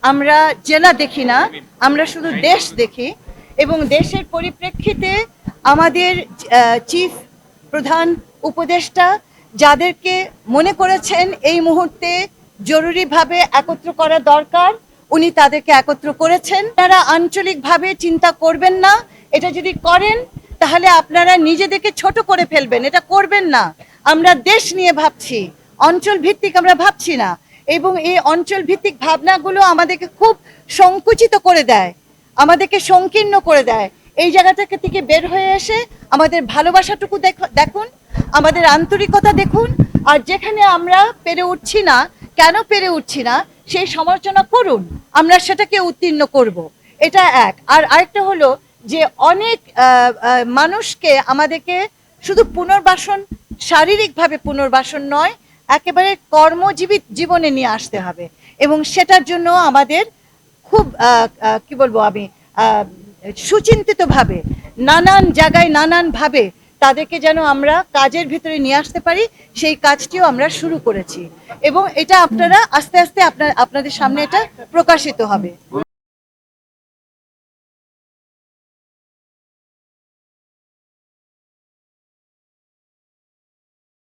আমরা জেলা দেখি না, আমরা শুধু দেশ দেখি এবং দেশের পরিপ্রেক্ষিতে আমাদের চিফ প্রধান উপদেষ্টা যাদেরকে মনে করেছেন এই মুহূর্তে জরুরিভাবে একত্র করা দরকার, উনি তাদেরকে একত্র করেছেন। তারা আঞ্চলিকভাবে চিন্তা করবেন না, এটা যদি করেন তাহলে আপনারা নিজেদেরকে ছোট করে ফেলবেন, এটা করবেন না। আমরা দেশ নিয়ে ভাবছি, অঞ্চল ভিত্তিক আমরা ভাবছি না, এবং এই অঞ্চল ভিত্তিক ভাবনাগুলো আমাদেরকে খুব সংকুচিত করে দেয়, আমাদেরকে সংকীর্ণ করে দেয়। এই জায়গাটা থেকে বের হয়ে এসে আমাদের ভালোবাসাটুকু দেখুন, আমাদের আন্তরিকতা দেখুন, আর যেখানে আমরা পেরে উঠছি না, কেন পেরে উঠছি না সেই সমালোচনা করুন, আমরা সেটাকে উত্তীর্ণ করব। এটা এক। আর আরেকটা হলো যে অনেক মানুষকে আমাদেরকে শুধু পুনর্বাসন, শারীরিকভাবে পুনর্বাসন নয়, একেবারে কর্মজীবী জীবনে নিয়ে আসতে হবে, এবং সেটার জন্য আমাদের খুব কি বলবো আমি, সুচিন্তিতভাবে নানান জায়গায় নানানভাবে তাদেরকে যেন আমরা কাজের ভিতরে নিয়ে আসতে পারি, সেই কাজটিও আমরা শুরু করেছি, এবং এটা আপনারা আস্তে আস্তে আপনাদের সামনে এটা প্রকাশিত হবে।